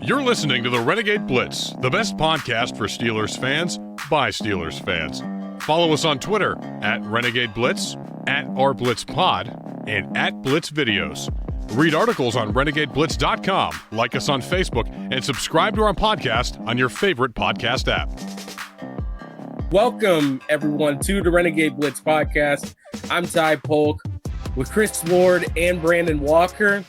You're listening to the Renegade Blitz, the best podcast for Steelers fans by Steelers fans. Follow us on Twitter at Renegade Blitz, at RBlitzPod, and at Blitz Videos. Read articles on RenegadeBlitz.com, like us on Facebook, and subscribe to our podcast on your favorite podcast app. Welcome, everyone, to the Renegade Blitz podcast. I'm Ty Polk with Chris Ward and Brandon Walker.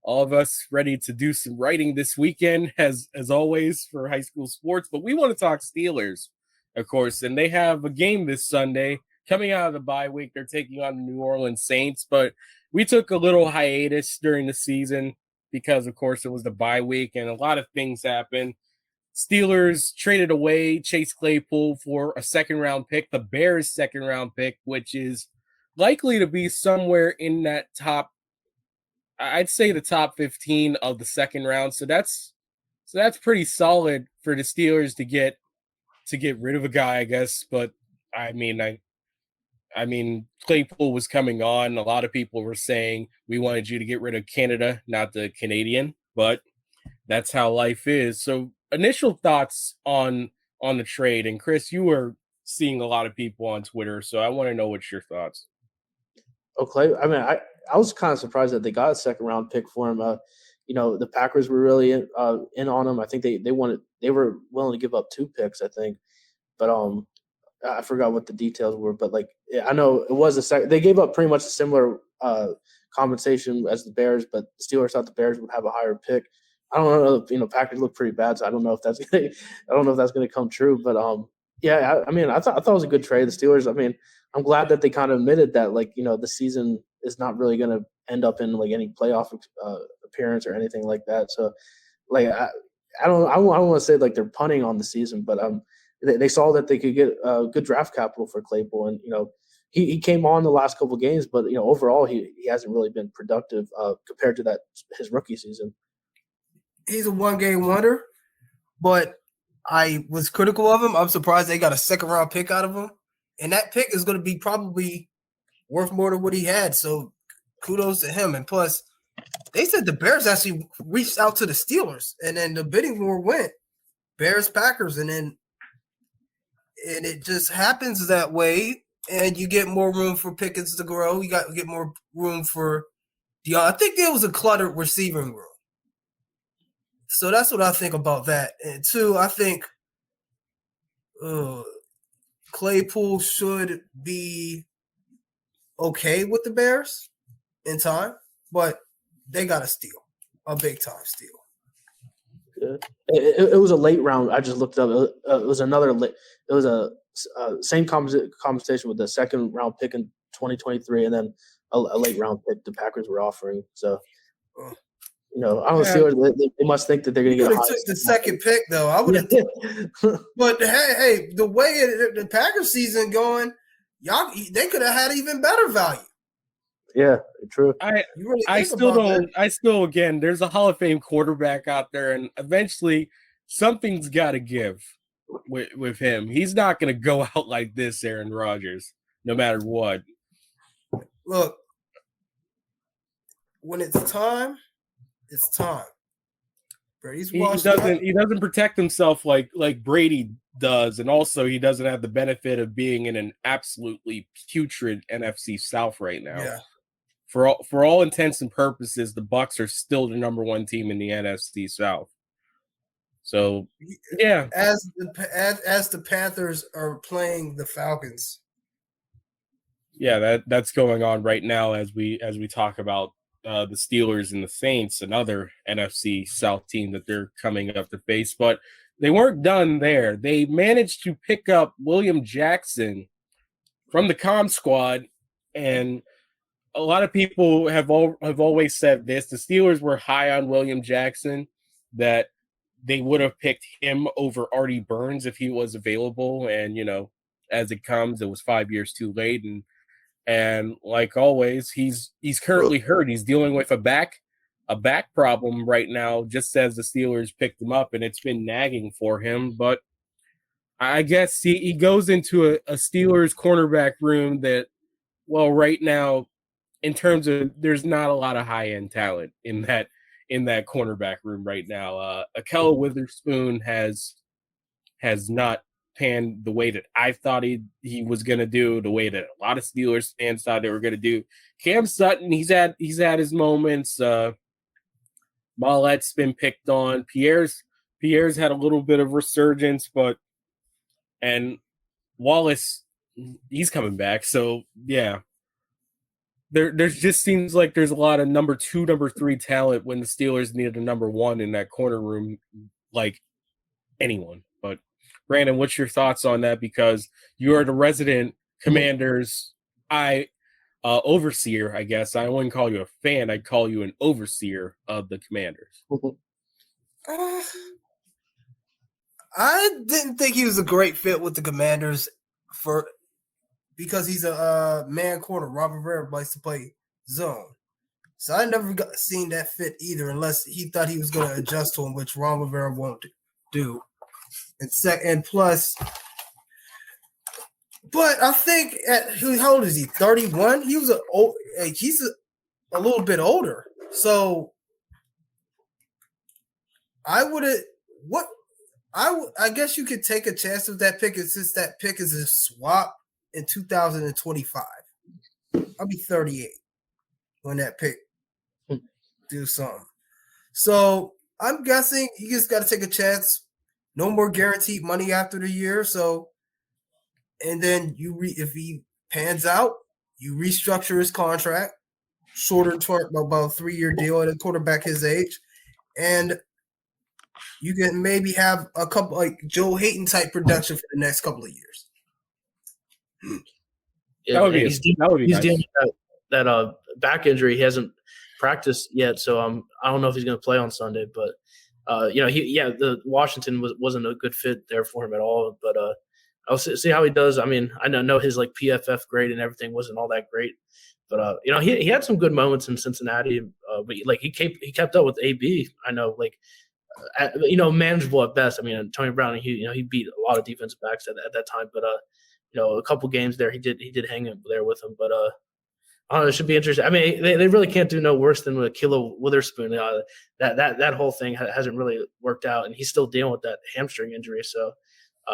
All of us ready to do some writing this weekend, as always, for high school sports. But we want to talk Steelers, of course, and they have a game this Sunday. Coming out of the bye week, they're taking on the New Orleans Saints. But we took a little hiatus during the season because, of course, it was the bye week and a lot of things happened. Steelers traded away Chase Claypool for a second-round pick, the Bears' second-round pick, which is likely to be somewhere in that top, I'd say the top 15 of the second round. So that's pretty solid for the Steelers to get rid of a guy, I guess. But I mean Claypool was coming on. A lot of people were saying we wanted you to get rid of Canada, not the Canadian, but that's how life is. So initial thoughts on the trade. And Chris, you were seeing a lot of people on Twitter, so I want to know what's your thoughts. Okay, I mean, I was kind of surprised that they got a second round pick for him. The Packers were really in on him. I think they were willing to give up 2 picks, I think, but I forgot what the details were. But I know it was a second. They gave up pretty much a similar compensation as the Bears, but the Steelers thought the Bears would have a higher pick. I don't know. Packers look pretty bad, so I don't know if that's going to come true. But I thought it was a good trade. The Steelers. I mean, I'm glad that they kind of admitted that the season is not really going to end up in any playoff appearance or anything like that. So I don't want to say they're punting on the season, but they saw that they could get good draft capital for Claypool, and he came on the last couple of games, but overall he hasn't really been productive compared to his rookie season. He's a one-game wonder, but I was critical of him. I'm surprised they got a second-round pick out of him, and that pick is going to be probably worth more than what he had. So kudos to him. And plus, they said the Bears actually reached out to the Steelers, and then the bidding war went Bears, Packers, and it just happens that way. And you get more room for Pickens to grow. You get more room for I think there was a cluttered receiving room. So that's what I think about that. And 2, I think Claypool should be okay with the Bears in time, but they got a steal, a big-time steal. It was a late round. I just looked up. It was another. It was a same conversation with the second round pick in 2023, and then a late round pick the Packers were offering. So. I don't see what they must think that they're going to get. They took the second pick, though. I would have. But hey, the way the Packers season going, they could have had even better value. Yeah, true. I still again, there's a Hall of Fame quarterback out there, and eventually something's got to give with him. He's not going to go out like this, Aaron Rodgers, no matter what. Look, when it's time. It's time. He doesn't protect himself like Brady does, and also he doesn't have the benefit of being in an absolutely putrid NFC South right now. Yeah. For all intents and purposes, the Bucs are still the number 1 team in the NFC South. So yeah, as the Panthers are playing the Falcons. Yeah, that's going on right now as we talk about. The Steelers and the Saints, another NFC South team that they're coming up to face. But they weren't done there. They managed to pick up William Jackson from the comm squad, and a lot of people have always said this. The Steelers were high on William Jackson, that they would have picked him over Artie Burns if he was available. And, as it comes, it was 5 years too late. And like always, he's currently hurt. He's dealing with a back problem right now, just as the Steelers picked him up, and it's been nagging for him. But I guess he goes into a Steelers cornerback room that, well, right now, in terms of there's not a lot of high-end talent in that in that cornerback room right now. Akella Witherspoon has not panned the way that I thought he was going to do, the way that a lot of Steelers fans thought they were going to do. Cam Sutton, he's had his moments. Mollette's been picked on. Pierre's had a little bit of resurgence, and Wallace, he's coming back. So yeah, there's just seems like there's a lot of number 2, number 3 talent when the Steelers needed a number 1 in that corner room, like anyone. But Brandon, what's your thoughts on that? Because you are the resident Commanders overseer, I guess. I wouldn't call you a fan. I'd call you an overseer of the Commanders. I didn't think he was a great fit with the Commanders because he's a man corner. Ron Rivera likes to play zone. So I never seen that fit either, unless he thought he was going to adjust to him, which Ron Rivera won't do. And plus, but I think how old is he? 31. He's a little bit older. So I guess you could take a chance with that pick, since that pick is a swap in 2025. I'll be 38 when that pick do something. So I'm guessing you just got to take a chance. No more guaranteed money after the year. So, and then if he pans out, you restructure his contract, shorter term, about a 3-year deal at a quarterback his age, and you can maybe have a couple like Joe Hayden type production for the next couple of years. Yeah, he's dealing with that back injury. He hasn't practiced yet, so I don't know if he's going to play on Sunday. But the Washington wasn't a good fit there for him at all. But I'll see how he does. I mean, I know his like PFF grade and everything wasn't all that great, but he had some good moments in Cincinnati. But like he kept up with AB. I know, like. Manageable at best. I mean, Tony Brown, he beat a lot of defensive backs at that time, but a couple games there, he did hang in there with him. But I don't know, it should be interesting. I mean, they really can't do no worse than with Akella Witherspoon. That whole thing hasn't really worked out, and he's still dealing with that hamstring injury. So,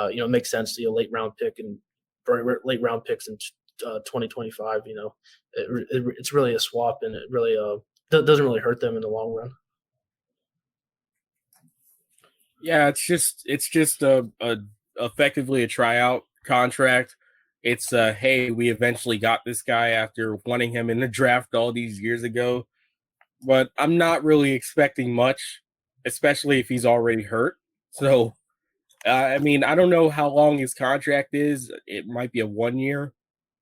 it makes sense to late round picks in 2025. It's really a swap, and it really doesn't really hurt them in the long run. Yeah, it's just effectively a tryout contract. It's hey, we eventually got this guy after wanting him in the draft all these years ago, but I'm not really expecting much, especially if he's already hurt. So, I mean, I don't know how long his contract is. It might be a 1 year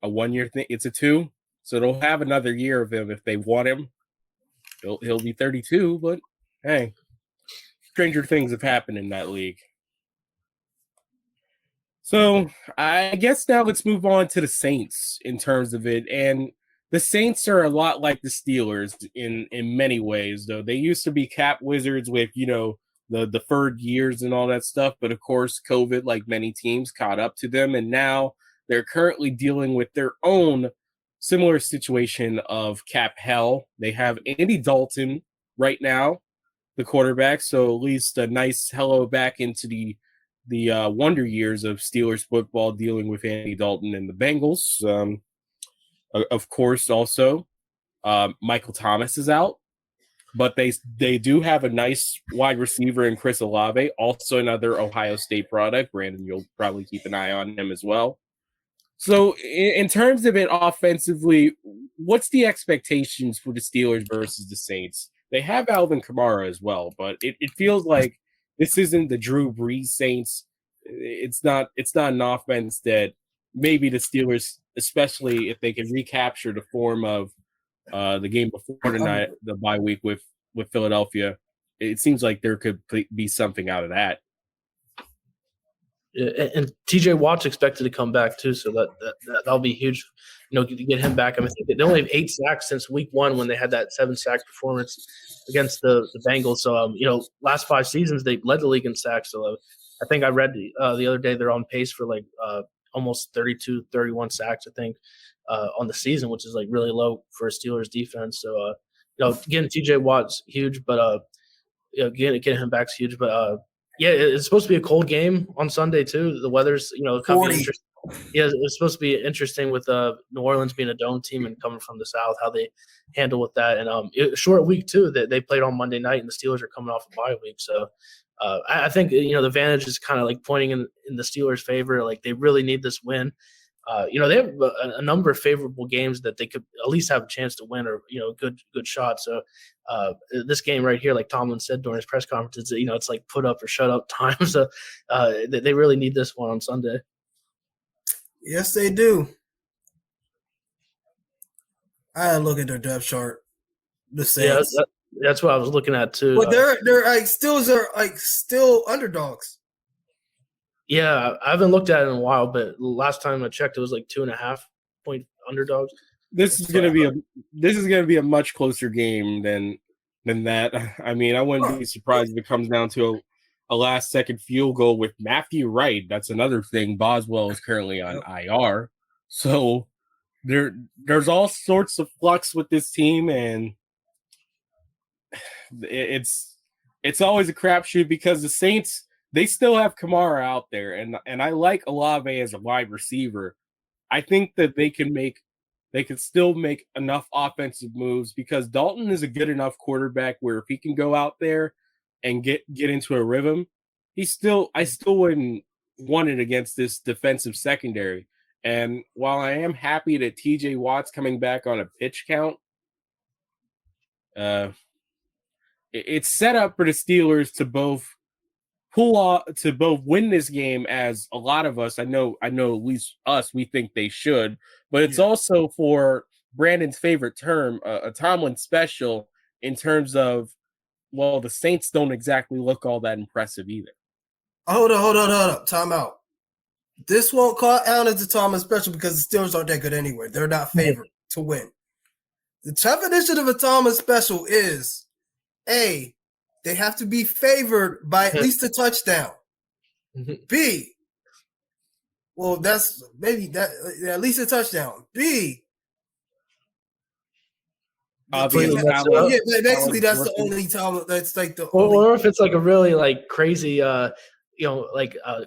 thing. It's a 2, so they'll have another year of him if they want him. He'll be 32, but hey. Stranger things have happened in that league. So I guess now let's move on to the Saints in terms of it. And the Saints are a lot like the Steelers in many ways, though. They used to be cap wizards with, the deferred years and all that stuff. But of course, COVID, like many teams, caught up to them. And now they're currently dealing with their own similar situation of cap hell. They have Andy Dalton right now, the quarterback, so at least a nice hello back into the wonder years of Steelers football, dealing with Andy Dalton and the Bengals. Of course, also Michael Thomas is out, but they do have a nice wide receiver in Chris Olave, also another Ohio State product. Brandon, you'll probably keep an eye on him as well. So in terms of it offensively, what's the expectations for the Steelers versus the Saints? They have Alvin Kamara as well, but it feels like this isn't the Drew Brees Saints. It's not an offense that maybe the Steelers, especially if they can recapture the form of the game before the bye week with Philadelphia, it seems like there could be something out of that. And TJ Watt's expected to come back too, so that'll be huge. To get him back. I mean, they only have 8 sacks since week 1 when they had that 7-sack performance against the Bengals. So, last 5 seasons they led the league in sacks. So I think I read the other day they're on pace for like almost 32, 31 sacks, I think, on the season, which is like really low for a Steelers defense. So getting TJ Watt's huge, but getting him back's huge. But it's supposed to be a cold game on Sunday too. The weather's kind of 40. interesting. Yeah, it's supposed to be interesting with New Orleans being a dome team and coming from the South, how they handle with that. And short week too. That they played on Monday night, and the Steelers are coming off a bye week. So I think the advantage is kind of like pointing in the Steelers' favor. Like they really need this win. They have a number of favorable games that they could at least have a chance to win, or good shots. So this game right here, like Tomlin said during his press conference, it's like put up or shut up time. So they really need this one on Sunday. Yes, they do. I had to look at their depth chart. The Saints. Yeah, that's what I was looking at too. But they're like still underdogs. Yeah, I haven't looked at it in a while, but last time I checked, it was like 2.5 point underdogs. This is gonna be a much closer game than that. I mean, I wouldn't be surprised if it comes down to a last-second field goal with Matthew Wright. That's another thing. Boswell is currently on IR, so there's all sorts of flux with this team, and it's always a crapshoot because the Saints, they still have Kamara out there, and I like Olave as a wide receiver. I think that they can still make enough offensive moves because Dalton is a good enough quarterback where if he can go out there and get into a rhythm, I still wouldn't want it against this defensive secondary. And while I am happy that TJ Watt's coming back on a pitch count, it's set up for the Steelers to both win this game, as a lot of us, I know at least us, we think they should, but it's also for Brandon's favorite term, a Tomlin special, in terms of, well, the Saints don't exactly look all that impressive either. Hold up. Time out. This won't count as a Tomlin special because the Steelers aren't that good anyway. They're not favored to win. The definition of a Tomlin special is A, they have to be favored by at least a touchdown. B, well, that's maybe that at least a touchdown. B, basically that's the only time that's like the or if it's like a really like crazy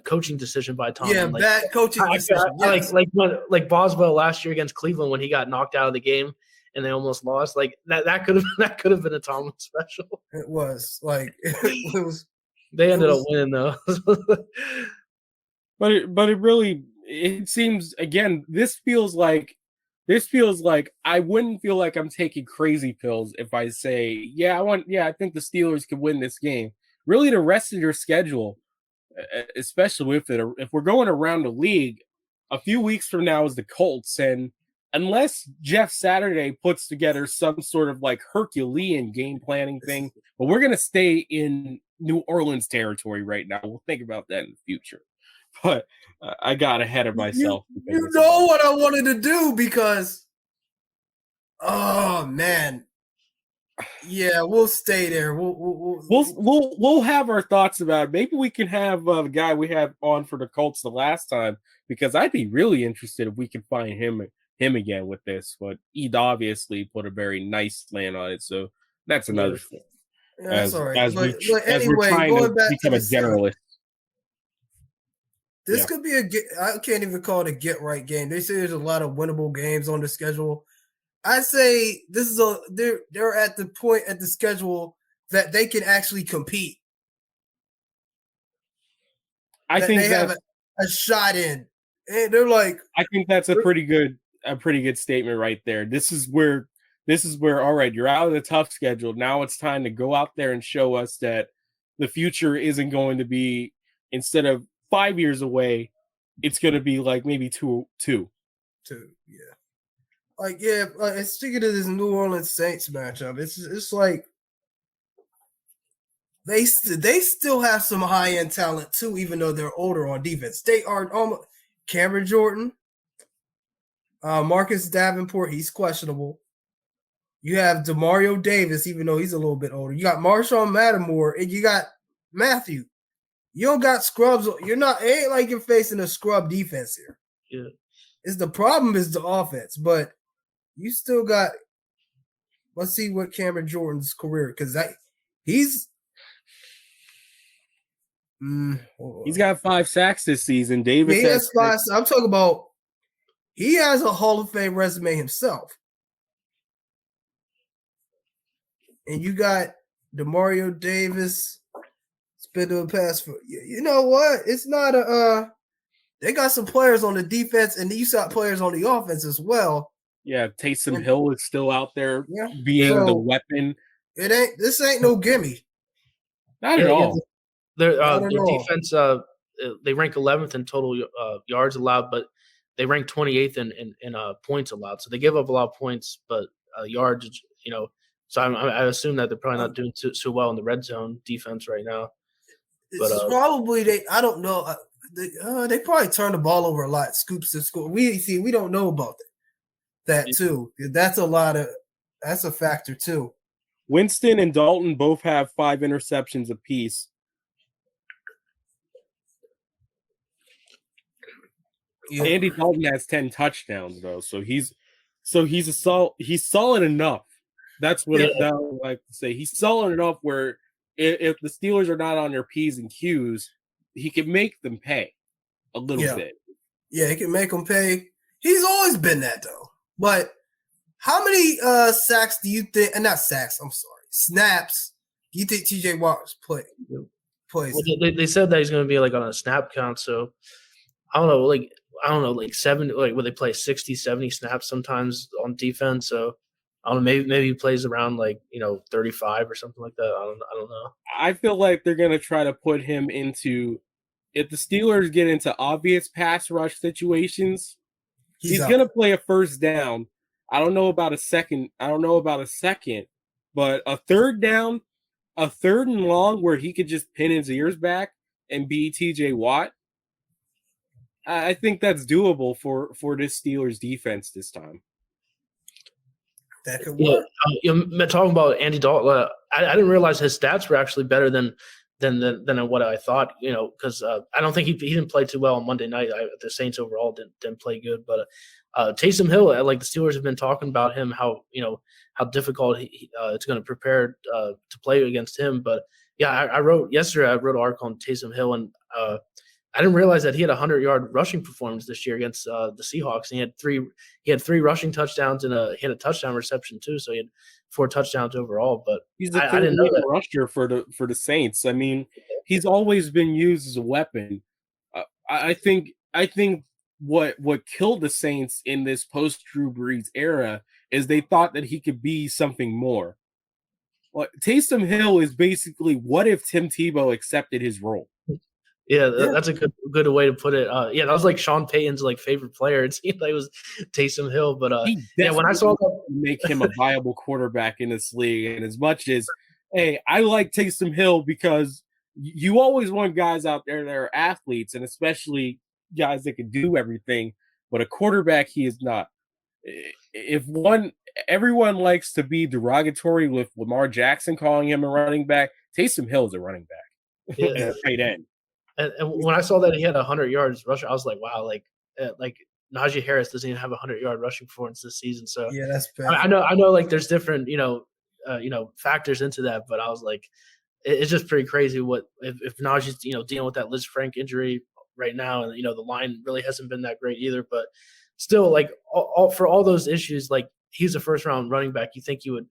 coaching decision by Tomlin. Yeah, bad coaching decision. Yes. Like Boswell last year against Cleveland when he got knocked out of the game and they almost lost. Like that could have been a Tomlin special. It was like it was. They ended up winning though. But it seems, again, this feels like I wouldn't feel like I'm taking crazy pills if I say, I think the Steelers could win this game. Really, the rest of your schedule, especially if we're going around the league, a few weeks from now is the Colts, and unless Jeff Saturday puts together some sort of like Herculean game planning thing, but we're gonna stay in New Orleans territory right now. We'll think about that in the future. But I got ahead of myself. You know what I wanted to do because, oh man, yeah, we'll stay there. We'll have our thoughts about it. Maybe we can have the guy we had on for the Colts the last time, because I'd be really interested if we can find him again with this. But he'd obviously put a very nice slant on it, so that's another thing. Yeah, that's all right. As anyway, we're trying to become a generalist. This could be I can't even call it a get-right game. They say there's a lot of winnable games on the schedule. I say this is they're at the point at the schedule that they can actually compete. I think they have a shot in. And they're like, I think that's a pretty good statement right there. This is where all right, you're out of the tough schedule. Now it's time to go out there and show us that the future isn't going to be, instead of 5 years away, it's going to be like maybe two. Yeah. Like, yeah, speaking of this New Orleans Saints matchup, it's like they still have some high-end talent too, even though they're older on defense. They are almost Cameron Jordan, Marcus Davenport, he's questionable. You have DeMario Davis, even though he's a little bit older. You got Marshawn Lattimore, and you got Matthew. You don't got scrubs. It ain't like you're facing a scrub defense here. Yeah. The problem is the offense, but you still got let's see what Cameron Jordan's career, because he's got 5 sacks this season. Davis has 5. I'm talking about he has a Hall of Fame resume himself. And you got DeMario Davis spin the pass for you know what? It's not they got some players on the defense and you got players on the offense as well. Yeah, Taysom Hill is still out there being the weapon. This ain't no gimme. Not at all. Their defense, they rank 11th in total yards allowed, but they rank 28th in points allowed. So they give up a lot of points, but yards, So I assume that they're probably not doing so well in the red zone defense right now. But probably I don't know. They probably turn the ball over a lot, scoops to score. We don't know about that too. That's a factor too. Winston and Dalton both have 5 interceptions apiece. Yeah. Andy Dalton has 10 touchdowns though, so he's solid enough. That's what I would like to say. He's solid enough where if the Steelers are not on their P's and Q's, he can make them pay a little bit. Yeah, he can make them pay. He's always been that though. But how many sacks do you think? And not sacks. I'm sorry, snaps. Do you think TJ Watt plays? Well, they said that he's going to be like on a snap count. So I don't know, like 7, like where they play 60, 70 snaps sometimes on defense. So I don't know, maybe he plays around 35 or something like that. I don't know. I feel like they're going to try to put him into, if the Steelers get into obvious pass rush situations, he's going to play a first down. I don't know about a second, but a third down, a third and long where he could just pin his ears back and be TJ Watt. I think that's doable for this Steelers defense this time. That could work. Talking about Andy Dalton, I didn't realize his stats were actually better than what I thought. Because I don't think he didn't play too well on Monday night. The Saints overall didn't play good, but Taysom Hill, like the Steelers have been talking about him, how difficult it's going to prepare to play against him. But yeah, I wrote an article on Taysom Hill, and I didn't realize that he had a 100-yard rushing performance this year against the Seahawks. And he had 3 rushing touchdowns and he had a touchdown reception too. So he had 4 touchdowns overall. But he's I didn't know that rusher for the Saints. I mean, he's always been used as a weapon. I think what killed the Saints in this post Drew Brees era is they thought that he could be something more. Well, Taysom Hill is basically what if Tim Tebow accepted his role. Yeah, that's a good way to put it. That was like Sean Payton's favorite player. It seemed like it was Taysom Hill, but when I saw that, make him a viable quarterback in this league. And as much as, hey, I like Taysom Hill because you always want guys out there that are athletes, and especially guys that can do everything. But a quarterback, he is not. Everyone likes to be derogatory with Lamar Jackson calling him a running back. Taysom Hill is a running back and a tight end. And when I saw that he had 100 yards rushing, I was like, wow, like Najee Harris doesn't even have 100-yard rushing performance this season. So yeah, that's bad. I know, like there's different, factors into that, but I was like, it's just pretty crazy what if Najee's, dealing with that Liz Frank injury right now, and the line really hasn't been that great either. But still, like for all those issues, like he's a first-round running back. You think you would,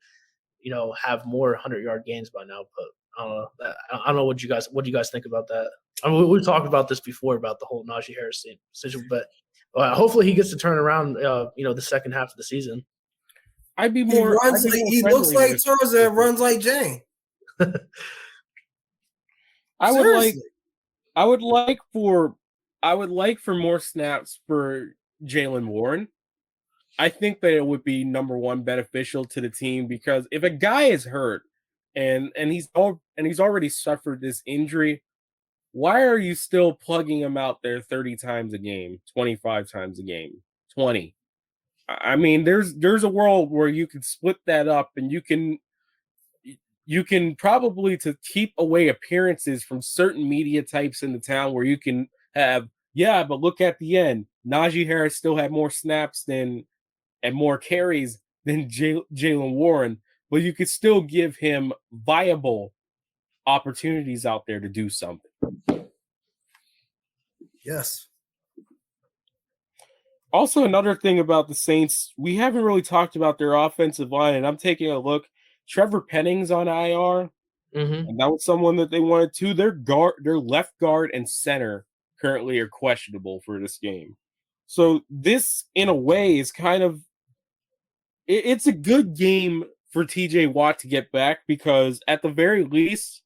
have more 100-yard gains by now, but I don't know. I don't know what do you guys think about that? I mean, we've talked about this before about the whole Najee Harris decision, but hopefully he gets to turn around, the second half of the season. He looks like Tarzan, runs like Jane. I would like for more snaps for Jaylen Warren. I think that it would be number one beneficial to the team, because if a guy is hurt and he's already suffered this injury, why are you still plugging him out there 30 times a game, 25 times a game, 20? I mean, there's a world where you can split that up, and you can probably, to keep away appearances from certain media types in the town, where you can have, but look at the end. Najee Harris still had more snaps and more carries than Jaylen Warren. but you could still give him viable opportunities out there to do something. Yes. Also, another thing about the Saints, we haven't really talked about their offensive line, and I'm taking a look. Trevor Penning's on IR, and that was someone that they wanted to. Their left guard and center currently are questionable for this game. So this, in a way, is kind of it's a good game for TJ Watt to get back, because at the very least,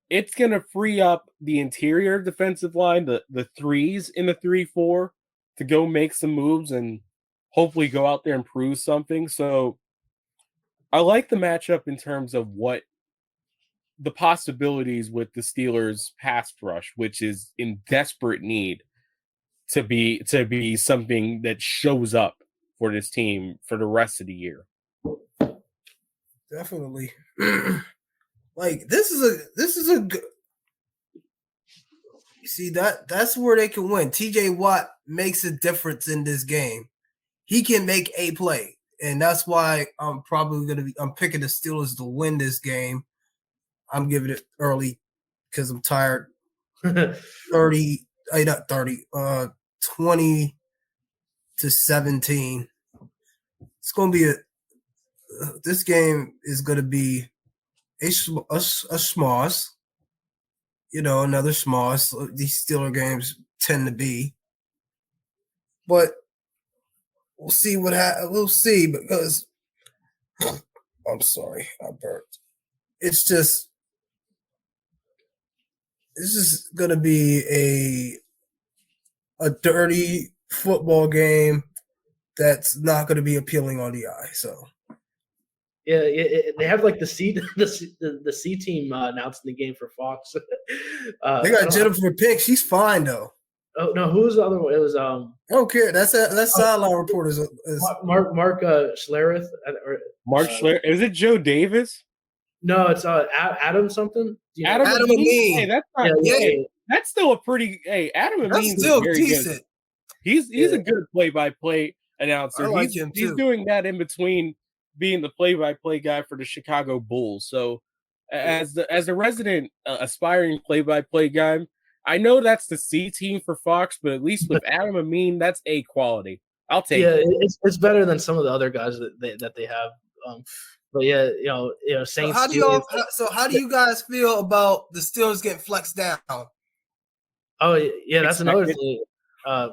it's going to free up the interior defensive line, the threes in the 3-4, to go make some moves and hopefully go out there and prove something. So I like the matchup in terms of what the possibilities with the Steelers pass rush, which is in desperate need to be something that shows up for this team for the rest of the year. Definitely. Like this is a good. You see that's where they can win. TJ Watt makes a difference in this game. He can make a play, and that's why I'm picking the Steelers to win this game. I'm giving it early because I'm tired. 20-17. It's gonna be this game is gonna be a smosh. Another smosh. These Steeler games tend to be, but we'll see what happens. We'll see, because I'm sorry, I burped. It's just gonna be a dirty football game that's not gonna be appealing on the eye. So. Yeah, they have like the C team announcing the game for Fox. They got Jennifer Pink. She's fine though. Oh no, who was the other one? It was I don't care. That's sideline reporters. Mark Schlereth. Mark Schlereth. Is it Joe Davis? No, it's Adam something. Adam Amin. Hey, that's not. Yeah. That's still a pretty. Hey, Adam Amin. That's still decent. Good. He's a good play-by-play announcer. I like him too. He's doing that in between being the play-by-play guy for the Chicago Bulls. So, as a resident aspiring play-by-play guy, I know that's the C team for Fox, but at least with Adam Amin, that's A quality. I'll take it. Yeah, it's better than some of the other guys that they have. But yeah, Saints. So how do you guys feel about the Steelers getting flexed down? Oh yeah, that's another thing.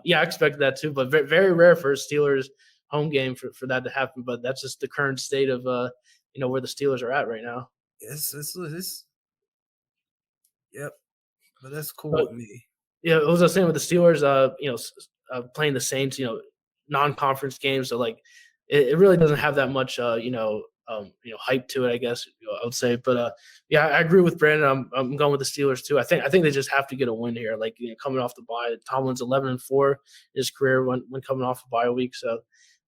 Yeah, I expected that too, but very, very rare for a Steelers home game for that to happen. But that's just the current state of where the Steelers are at right now. Yep, but that's cool with me. Yeah, what was I saying with the Steelers? Playing the Saints, non-conference games, so like it really doesn't have that much hype to it, I guess I would say. But yeah, I agree with Brandon. I'm going with the Steelers too. I think they just have to get a win here. Like coming off the bye, Tomlin's 11-4 in his career when coming off a bye week. So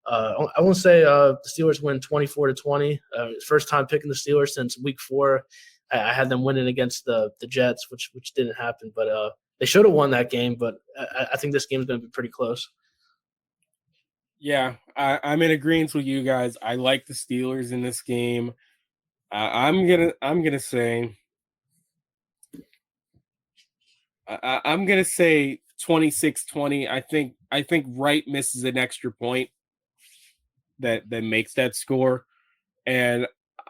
I won't say the Steelers win 24-20. First time picking the Steelers since week 4. I had them winning against the Jets, which didn't happen. But they should have won that game. But I think this game is going to be pretty close. Yeah, I'm in agreement with you guys. I like the Steelers in this game. I'm gonna say 26-20. I think Wright misses an extra point that makes that score, and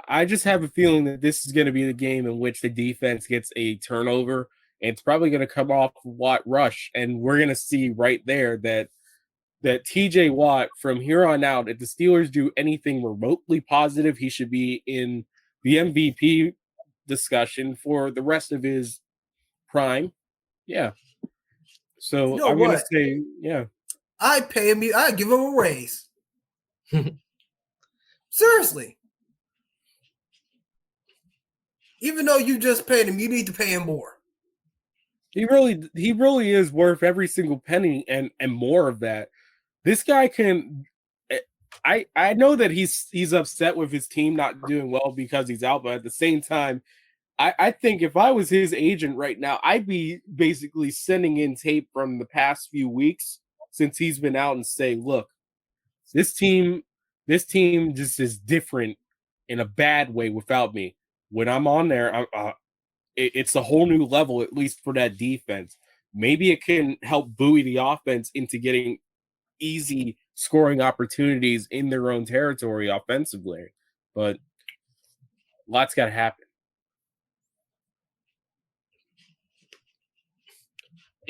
I just have a feeling that this is going to be the game in which the defense gets a turnover, and it's probably going to come off Watt rush, and we're going to see right there that TJ Watt, from here on out, if the Steelers do anything remotely positive, he should be in the MVP discussion for the rest of his prime. Yeah. So I'm going to say, yeah. I pay him. I give him a raise. Seriously. Even though you just paid him, you need to pay him more. He really is worth every single penny and more of that. This guy can. I know that he's upset with his team not doing well because he's out, but at the same time, I think if I was his agent right now, I'd be basically sending in tape from the past few weeks since he's been out and say, look, this team just is different in a bad way without me. When I'm on there, it's a whole new level, at least for that defense. Maybe it can help buoy the offense into getting easy scoring opportunities in their own territory offensively. But lots got to happen.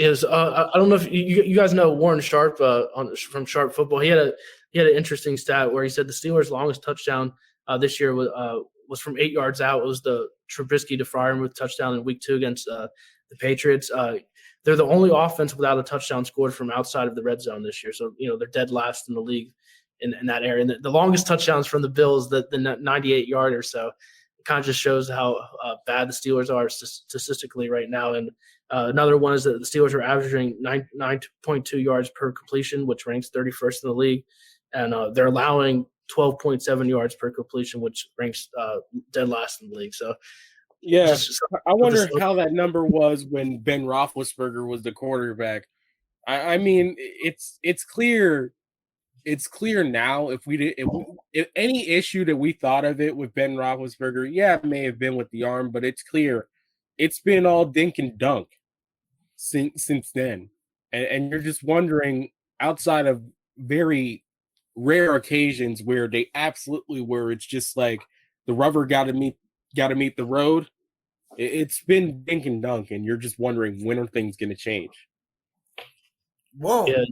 I don't know if you guys know Warren Sharp from Sharp Football. He had an interesting stat where he said the Steelers' longest touchdown this year was from 8 yards out. It was the Trubisky to Freiermuth touchdown in Week 2 against the Patriots. They're the only offense without a touchdown scored from outside of the red zone this year. So they're dead last in the league in that area. And the longest touchdowns from the Bills, the 98-yarder. So it kind of just shows how bad the Steelers are statistically right now. And another one is that the Steelers are averaging 9.2 yards per completion, which ranks 31st in the league. And they're allowing 12.7 yards per completion, which ranks dead last in the league. So, yeah, I wonder how that number was when Ben Roethlisberger was the quarterback. I mean, it's clear. It's clear now. If any issue that we thought of it with Ben Roethlisberger, yeah, it may have been with the arm, but it's clear it's been all dink and dunk since then. And you're just wondering, outside of very rare occasions where they absolutely were, it's just like the rubber got to meet the road. It's been dink and dunk, and you're just wondering, when are things going to change? Whoa. Yeah.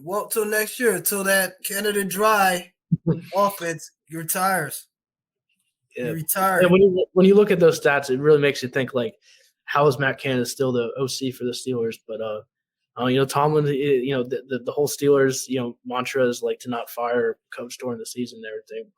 Well, till next year, until that Canada Dry offense retires. Yeah. He retired. And when you look at those stats, it really makes you think, like, how is Matt Canada still the OC for the Steelers? But Tomlin, the whole Steelers, mantra is like to not fire a coach during the season and everything.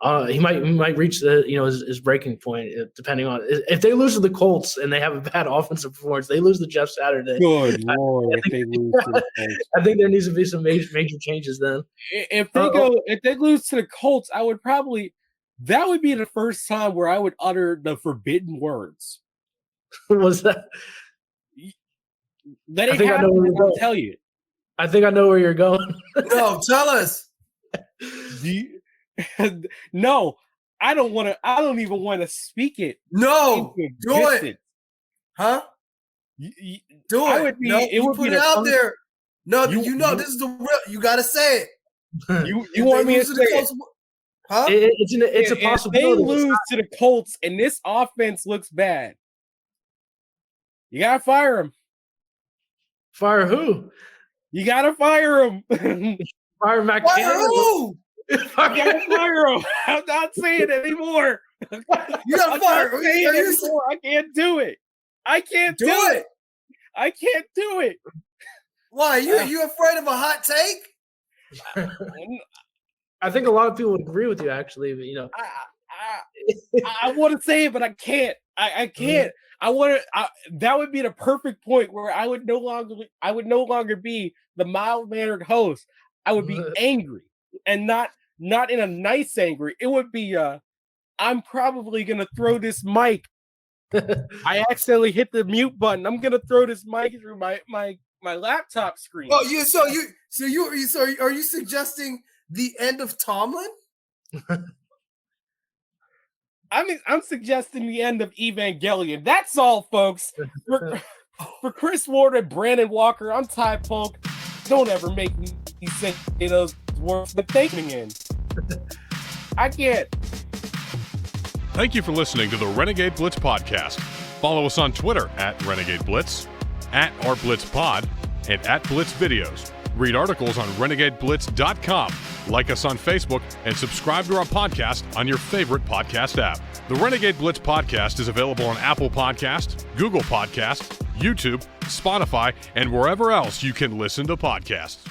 But he might reach his breaking point, depending on if they lose to the Colts and they have a bad offensive performance. They lose to Jeff Saturday. Good Lord, if they lose to the Colts. I think there needs to be some major changes then. If they lose to the Colts, that would be the first time where I would utter the forbidden words. Was that? Let it happen. I'll tell you. I think I know where you're going. No, tell us. No, I don't want to. I don't even want to speak it. No, do it. Huh? Do it. It would put it out there. No, this is the real. You got to say it. You want me to say it? Huh? It's a possibility. If they lose to the Colts and this offense looks bad, you gotta fire him. Fire who? You gotta fire him. Fire Matt Fire Canada. who? You gotta fire him. I'm not saying it anymore. You gotta fire him. I can't do it. I can't do it. I can't do it. Why? You afraid of a hot take? I think a lot of people would agree with you, actually. But, I want to say it, but I can't. I can't. I want to. That would be the perfect point where I would no longer be the mild-mannered host. I would be angry, and not in a nice angry. It would be. I'm probably gonna throw this mic. I accidentally hit the mute button. I'm gonna throw this mic through my laptop screen. Oh, are you suggesting the end of Tomlin? I'm suggesting the end of Evangelion. That's all, folks. For Chris Ward and Brandon Walker, I'm Ty Polk. Don't ever make me say those words, but thank me in. I can't. Thank you for listening to the Renegade Blitz podcast. Follow us on Twitter at Renegade Blitz, at @RBlitzPod, and @BlitzVideos. Read articles on RenegadeBlitz.com. Like us on Facebook and subscribe to our podcast on your favorite podcast app. The Renegade Blitz podcast is available on Apple Podcasts, Google Podcasts, YouTube, Spotify, and wherever else you can listen to podcasts.